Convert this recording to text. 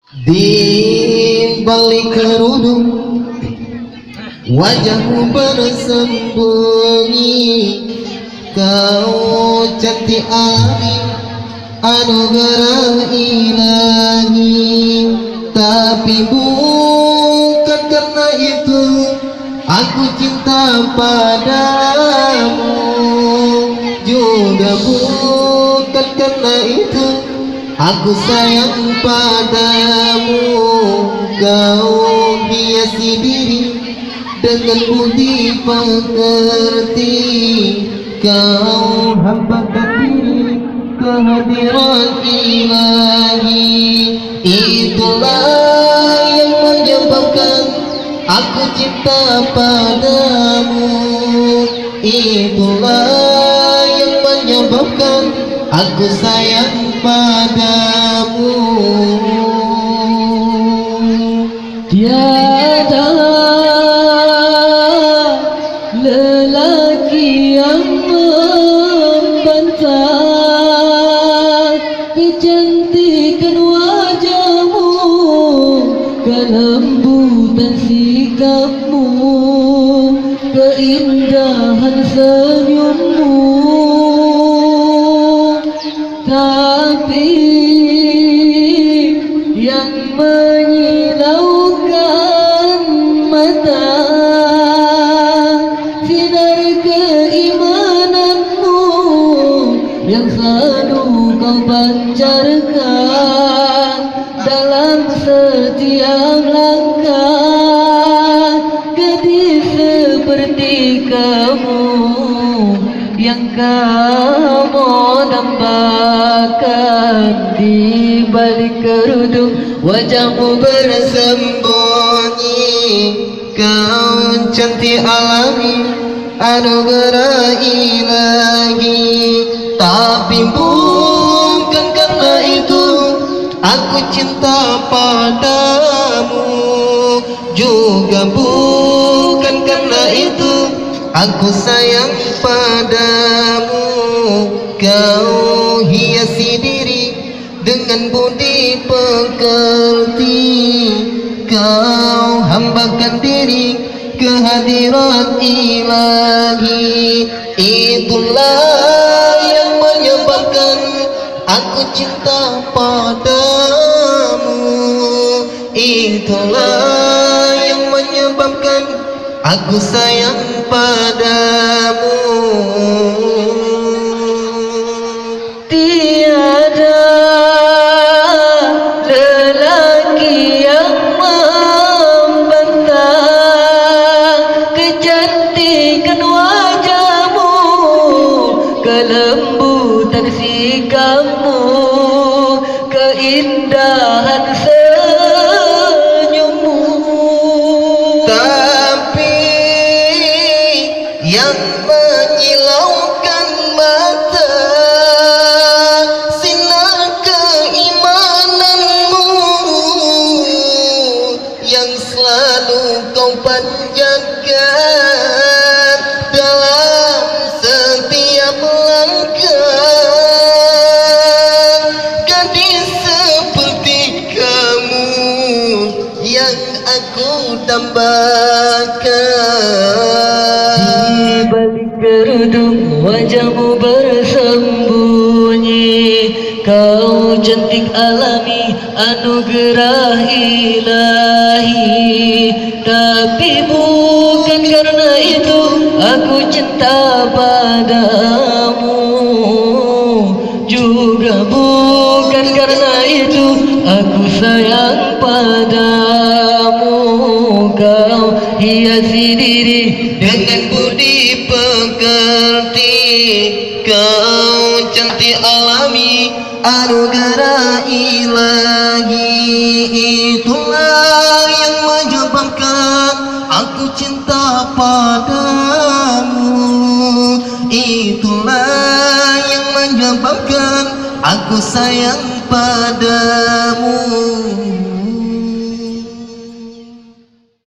Di balik kerudung wajahmu bersembunyi, kau cantik alami anugerah ilahi. Tapi bukan karena itu aku cinta padamu, juga bukan karena itu aku sayang padamu. Kau hiasi diri dengan budi pekerti, kau hambakan diri kehadiran ilahi. Itulah yang menyebabkan aku cinta padamu, itulah yang menyebabkan aku sayang padamu. Tiada lelaki yang membantah kecantikan wajahmu, kelembutan sikapmu, keindahan senyummu. Tapi yang menyilaukan mata sinar keimananmu yang selalu kau pancarkan dalam setiap langkah. Gadis seperti kamu yang kamu dambakan, di balik kerudung Wajahmu bersembunyi, kau cantik alami anugerah ilahi. Tapi bukan karena itu aku cinta padamu, juga bukan karena itu aku sayang padamu. Kau hiasi diri dengan budi pekerti, kau hambakan diri kehadiran ilahi. Itulah yang menyebabkan aku cinta padamu, itulah yang menyebabkan aku sayang padamu. tiada lelaki yang membantah kecantikan wajahmu, kelembutan sikapmu, keindahan senyummu. Tapi yang menyilaukan mata sinar keimananmu yang selalu kau panjatkan dalam setiap langkah. Gadis seperti kamu yang aku dambakan. Di balik kerudung wajahmu bersembunyi, kau cantik alami anugerah ilahi. Tapi bukan karena itu aku cinta padamu, juga bukan karena itu aku sayang padamu. Kau hiasi diri Dengan budi pekerti, kau cantik alami anugerah ilahi. Itulah yang menyebabkan aku cinta padamu, itulah yang menyebabkan aku sayang padamu.